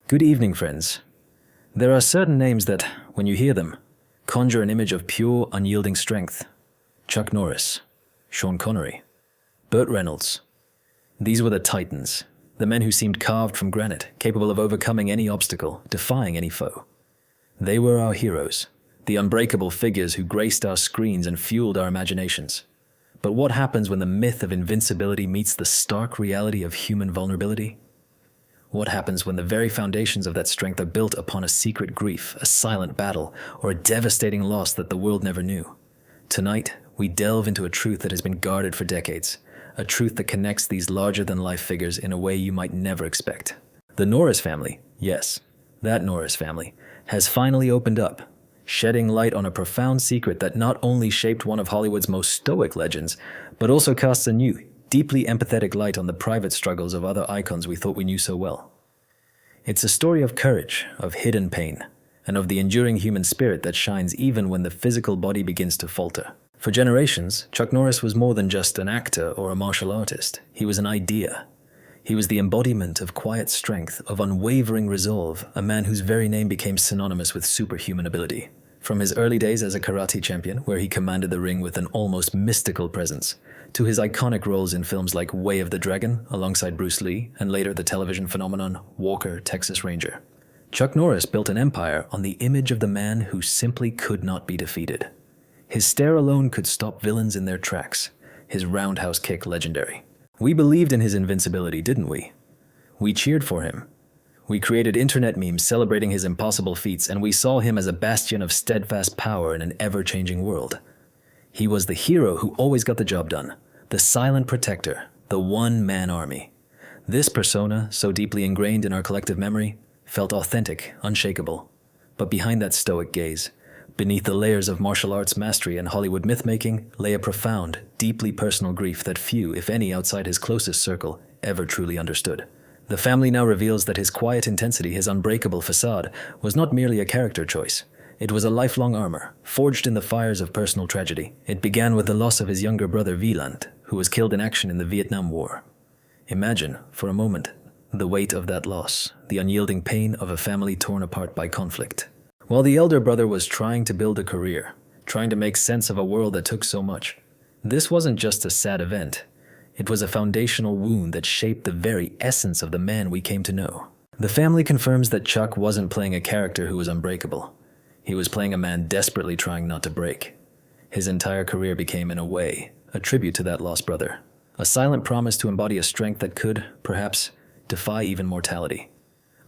Good evening, friends. There are certain names that, when you hear them, conjure an image of pure, unyielding strength. Chuck Norris, Sean Connery, Burt Reynolds. These were the titans, the men who seemed carved from granite, capable of overcoming any obstacle, defying any foe. They were our heroes, the unbreakable figures who graced our screens and fueled our imaginations. But what happens when the myth of invincibility meets the stark reality of human vulnerability? What happens when the very foundations of that strength are built upon a secret grief, a silent battle, or a devastating loss that the world never knew? Tonight, we delve into a truth that has been guarded for decades, a truth that connects these larger-than-life figures in a way you might never expect. The Norris family, yes, that Norris family, has finally opened up, shedding light on a profound secret that not only shaped one of Hollywood's most stoic legends, but also casts a new, deeply empathetic light on the private struggles of other icons we thought we knew so well. It's a story of courage, of hidden pain, and of the enduring human spirit that shines even when the physical body begins to falter. For generations, Chuck Norris was more than just an actor or a martial artist. He was an idea. He was the embodiment of quiet strength, of unwavering resolve, a man whose very name became synonymous with superhuman ability. From his early days as a karate champion, where he commanded the ring with an almost mystical presence, to his iconic roles in films like Way of the Dragon, alongside Bruce Lee, and later the television phenomenon Walker, Texas Ranger. Chuck Norris built an empire on the image of the man who simply could not be defeated. His stare alone could stop villains in their tracks, his roundhouse kick legendary. We believed in his invincibility, didn't we? We cheered for him. We created internet memes celebrating his impossible feats, and we saw him as a bastion of steadfast power in an ever-changing world. He was the hero who always got the job done, the silent protector, the one-man army. This persona, so deeply ingrained in our collective memory, felt authentic, unshakable. But behind that stoic gaze, beneath the layers of martial arts mastery and Hollywood myth-making, lay a profound, deeply personal grief that few, if any outside his closest circle, ever truly understood. The family now reveals that his quiet intensity, his unbreakable facade, was not merely a character choice. It was a lifelong armor, forged in the fires of personal tragedy. It began with the loss of his younger brother Wieland, who was killed in action in the Vietnam War. Imagine, for a moment, the weight of that loss, the unyielding pain of a family torn apart by conflict. While the elder brother was trying to build a career, trying to make sense of a world that took so much, this wasn't just a sad event. It was a foundational wound that shaped the very essence of the man we came to know. The family confirms that Chuck wasn't playing a character who was unbreakable. He was playing a man desperately trying not to break. His entire career became, in a way, a tribute to that lost brother, a silent promise to embody a strength that could, perhaps, defy even mortality.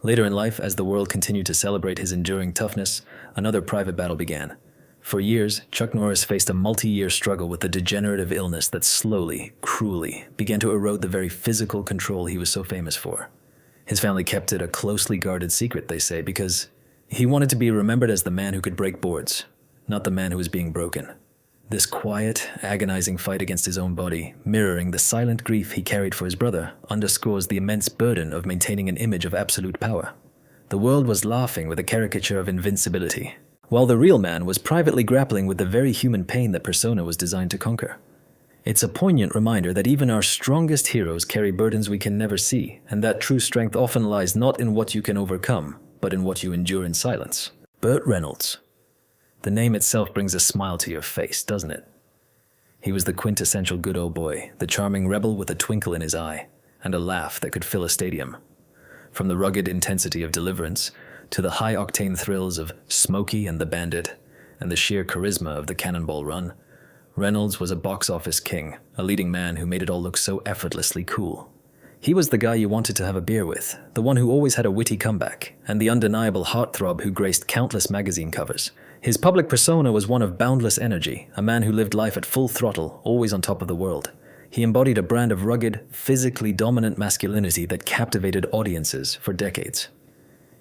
Later in life, as the world continued to celebrate his enduring toughness, another private battle began. For years, Chuck Norris faced a multi-year struggle with the degenerative illness that slowly, cruelly, began to erode the very physical control he was so famous for. His family kept it a closely guarded secret, they say, because he wanted to be remembered as the man who could break boards, not the man who was being broken. This quiet, agonizing fight against his own body, mirroring the silent grief he carried for his brother, underscores the immense burden of maintaining an image of absolute power. The world was laughing with a caricature of invincibility, while the real man was privately grappling with the very human pain that persona was designed to conquer. It's a poignant reminder that even our strongest heroes carry burdens we can never see, and that true strength often lies not in what you can overcome, but in what you endure in silence. Burt Reynolds. The name itself brings a smile to your face, doesn't it? He was the quintessential good old boy, the charming rebel with a twinkle in his eye, and a laugh that could fill a stadium. From the rugged intensity of Deliverance, to the high-octane thrills of Smokey and the Bandit, and the sheer charisma of the Cannonball Run, Reynolds was a box office king, a leading man who made it all look so effortlessly cool. He was the guy you wanted to have a beer with, the one who always had a witty comeback, and the undeniable heartthrob who graced countless magazine covers. His public persona was one of boundless energy, a man who lived life at full throttle, always on top of the world. He embodied a brand of rugged, physically dominant masculinity that captivated audiences for decades.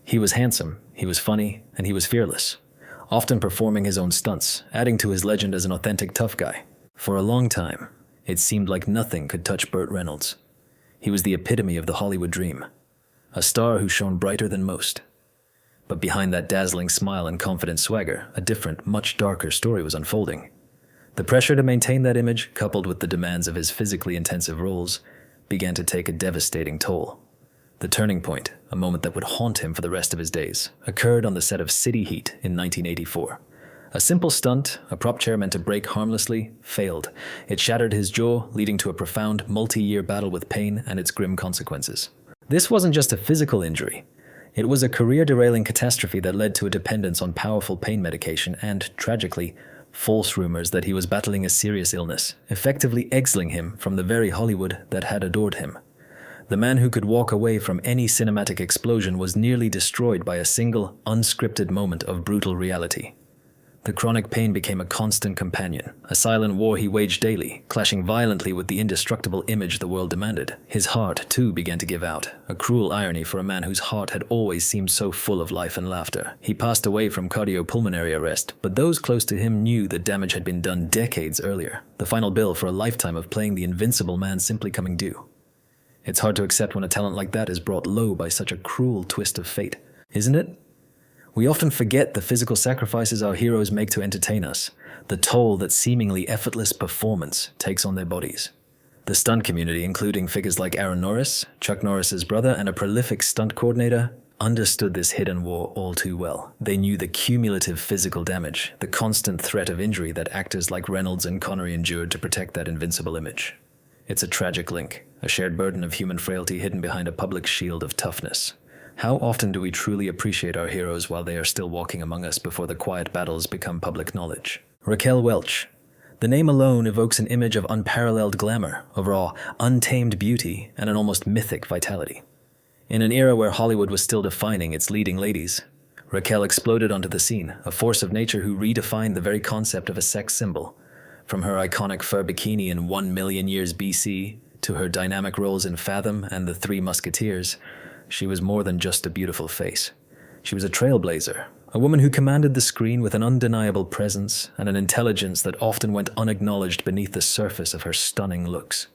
He was handsome, he was funny, and he was fearless, often performing his own stunts, adding to his legend as an authentic tough guy. For a long time, it seemed like nothing could touch Burt Reynolds. He was the epitome of the Hollywood dream, a star who shone brighter than most. But behind that dazzling smile and confident swagger, a different, much darker story was unfolding. The pressure to maintain that image, coupled with the demands of his physically intensive roles, began to take a devastating toll. The turning point, a moment that would haunt him for the rest of his days, occurred on the set of City Heat in 1984. A simple stunt, a prop chair meant to break harmlessly, failed. It shattered his jaw, leading to a profound multi-year battle with pain and its grim consequences. This wasn't just a physical injury. It was a career-derailing catastrophe that led to a dependence on powerful pain medication and, tragically, false rumors that he was battling a serious illness, effectively exiling him from the very Hollywood that had adored him. The man who could walk away from any cinematic explosion was nearly destroyed by a single, unscripted moment of brutal reality. The chronic pain became a constant companion, a silent war he waged daily, clashing violently with the indestructible image the world demanded. His heart, too, began to give out, a cruel irony for a man whose heart had always seemed so full of life and laughter. He passed away from cardiopulmonary arrest, but those close to him knew the damage had been done decades earlier, the final bill for a lifetime of playing the invincible man simply coming due. It's hard to accept when a talent like that is brought low by such a cruel twist of fate, isn't it? We often forget the physical sacrifices our heroes make to entertain us, the toll that seemingly effortless performance takes on their bodies. The stunt community, including figures like Aaron Norris, Chuck Norris's brother, and a prolific stunt coordinator, understood this hidden war all too well. They knew the cumulative physical damage, the constant threat of injury that actors like Reynolds and Connery endured to protect that invincible image. It's a tragic link, a shared burden of human frailty hidden behind a public shield of toughness. How often do we truly appreciate our heroes while they are still walking among us before the quiet battles become public knowledge? Raquel Welch. The name alone evokes an image of unparalleled glamour, of raw, untamed beauty, and an almost mythic vitality. In an era where Hollywood was still defining its leading ladies, Raquel exploded onto the scene, a force of nature who redefined the very concept of a sex symbol. From her iconic fur bikini in 1 million years BC to her dynamic roles in Fathom and The Three Musketeers, she was more than just a beautiful face. She was a trailblazer, a woman who commanded the screen with an undeniable presence and an intelligence that often went unacknowledged beneath the surface of her stunning looks.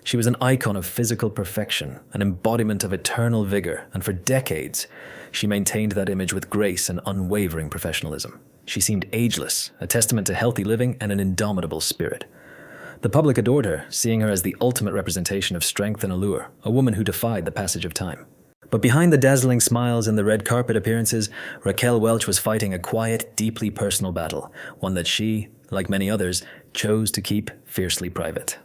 She was an icon of physical perfection, an embodiment of eternal vigor, and for decades, she maintained that image with grace and unwavering professionalism. She seemed ageless, a testament to healthy living and an indomitable spirit. The public adored her, seeing her as the ultimate representation of strength and allure, a woman who defied the passage of time. But behind the dazzling smiles and the red carpet appearances, Raquel Welch was fighting a quiet, deeply personal battle, one that she, like many others, chose to keep fiercely private.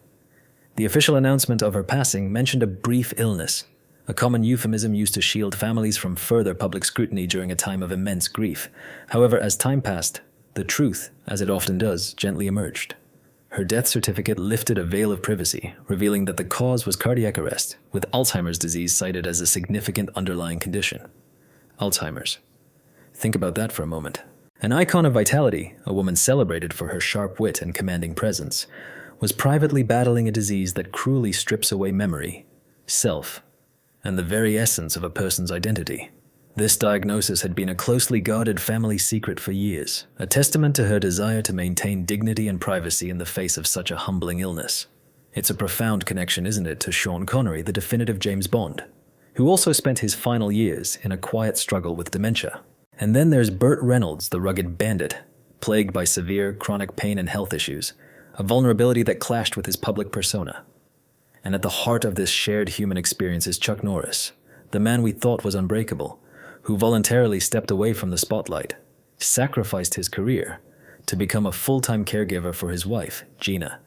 The official announcement of her passing mentioned a brief illness, a common euphemism used to shield families from further public scrutiny during a time of immense grief. However, as time passed, the truth, as it often does, gently emerged. Her death certificate lifted a veil of privacy, revealing that the cause was cardiac arrest, with Alzheimer's disease cited as a significant underlying condition. Alzheimer's. Think about that for a moment. An icon of vitality, a woman celebrated for her sharp wit and commanding presence, was privately battling a disease that cruelly strips away memory, self, and the very essence of a person's identity. This diagnosis had been a closely guarded family secret for years, a testament to her desire to maintain dignity and privacy in the face of such a humbling illness. It's a profound connection, isn't it, to Sean Connery, the definitive James Bond, who also spent his final years in a quiet struggle with dementia. And then there's Burt Reynolds, the rugged bandit, plagued by severe chronic pain and health issues, a vulnerability that clashed with his public persona. And at the heart of this shared human experience is Chuck Norris, the man we thought was unbreakable, who voluntarily stepped away from the spotlight, sacrificed his career, to become a full-time caregiver for his wife, Gina,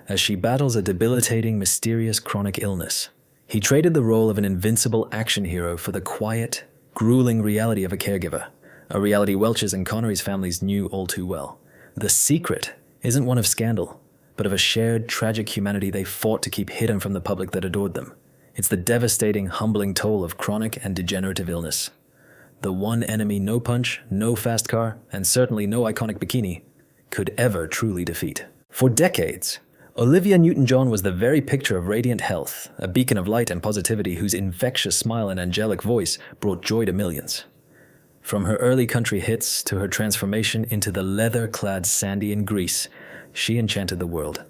as she battles a debilitating, mysterious chronic illness. He traded the role of an invincible action hero for the quiet, grueling reality of a caregiver, a reality Welch's and Connery's families knew all too well. The secret isn't one of scandal, but of a shared, tragic humanity they fought to keep hidden from the public that adored them. It's the devastating, humbling toll of chronic and degenerative illness. The one enemy no punch, no fast car, and certainly no iconic bikini could ever truly defeat. For decades, Olivia Newton-John was the very picture of radiant health, a beacon of light and positivity whose infectious smile and angelic voice brought joy to millions. From her early country hits to her transformation into the leather-clad Sandy in Greece, she enchanted the world.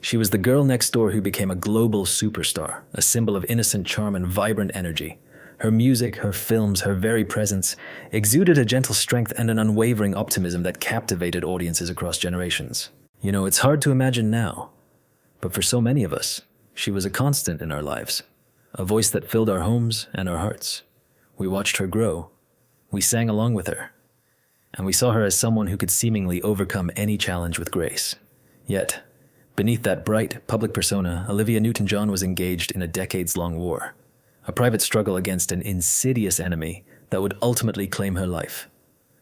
She was the girl next door who became a global superstar, a symbol of innocent charm and vibrant energy. Her music, her films, her very presence exuded a gentle strength and an unwavering optimism that captivated audiences across generations. You know, it's hard to imagine now, but for so many of us, she was a constant in our lives. a voice that filled our homes and our hearts. We watched her grow. We sang along with her. And we saw her as someone who could seemingly overcome any challenge with grace. Yet, beneath that bright, public persona, Olivia Newton-John was engaged in a decades-long war, a private struggle against an insidious enemy that would ultimately claim her life.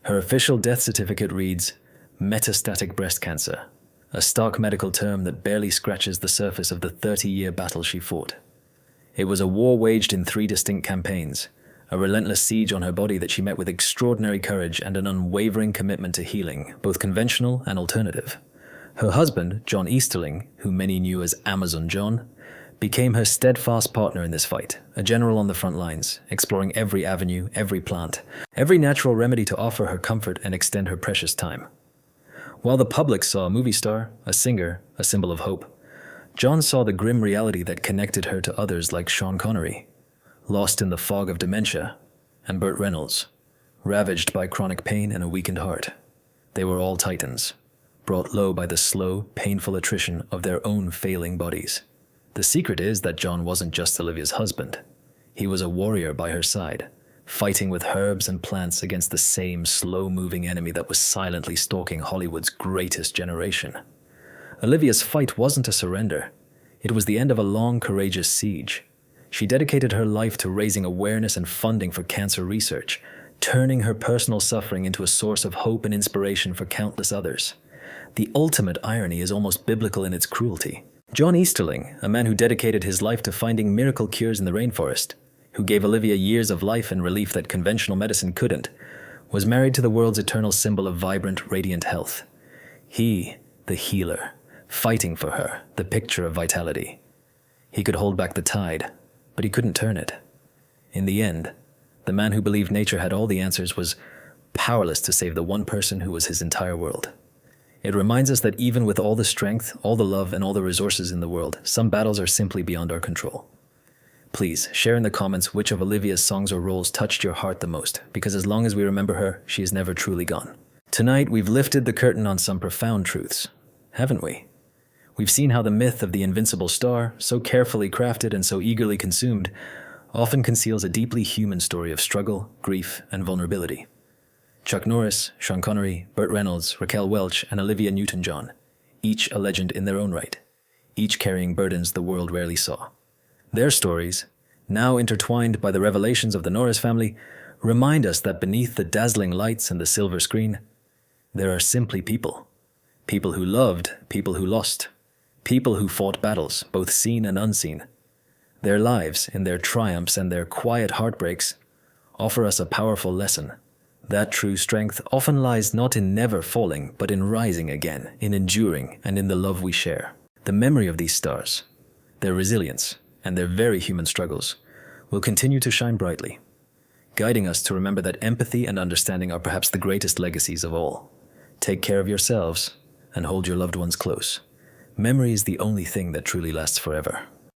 Her official death certificate reads, metastatic breast cancer, a stark medical term that barely scratches the surface of the 30-year battle she fought. It was a war waged in 3 distinct campaigns, a relentless siege on her body that she met with extraordinary courage and an unwavering commitment to healing, both conventional and alternative. Her husband, John Easterling, who many knew as Amazon John, became her steadfast partner in this fight, a general on the front lines, exploring every avenue, every plant, every natural remedy to offer her comfort and extend her precious time. While the public saw a movie star, a singer, a symbol of hope, John saw the grim reality that connected her to others like Sean Connery, lost in the fog of dementia, and Burt Reynolds, ravaged by chronic pain and a weakened heart. They were all titans, brought low by the slow, painful attrition of their own failing bodies. The secret is that John wasn't just Olivia's husband. He was a warrior by her side, fighting with herbs and plants against the same slow-moving enemy that was silently stalking Hollywood's greatest generation. Olivia's fight wasn't a surrender. It was the end of a long, courageous siege. She dedicated her life to raising awareness and funding for cancer research, turning her personal suffering into a source of hope and inspiration for countless others. The ultimate irony is almost biblical in its cruelty. John Easterling, a man who dedicated his life to finding miracle cures in the rainforest, who gave Olivia years of life and relief that conventional medicine couldn't, was married to the world's eternal symbol of vibrant, radiant health. He, the healer, fighting for her, the picture of vitality. He could hold back the tide, but he couldn't turn it. In the end, the man who believed nature had all the answers was powerless to save the one person who was his entire world. It reminds us that even with all the strength, all the love, and all the resources in the world, some battles are simply beyond our control. Please, share in the comments which of Olivia's songs or roles touched your heart the most, because as long as we remember her, she is never truly gone. Tonight, we've lifted the curtain on some profound truths, haven't we? We've seen how the myth of the invincible star, so carefully crafted and so eagerly consumed, often conceals a deeply human story of struggle, grief, and vulnerability. Chuck Norris, Sean Connery, Burt Reynolds, Raquel Welch, and Olivia Newton-John, each a legend in their own right, each carrying burdens the world rarely saw. Their stories, now intertwined by the revelations of the Norris family, remind us that beneath the dazzling lights and the silver screen, there are simply people. People who loved, people who lost, people who fought battles, both seen and unseen. Their lives, in their triumphs and their quiet heartbreaks, offer us a powerful lesson. That true strength often lies not in never falling, but in rising again, in enduring, and in the love we share. The memory of these stars, their resilience, and their very human struggles will continue to shine brightly, guiding us to remember that empathy and understanding are perhaps the greatest legacies of all. Take care of yourselves and hold your loved ones close. Memory is the only thing that truly lasts forever.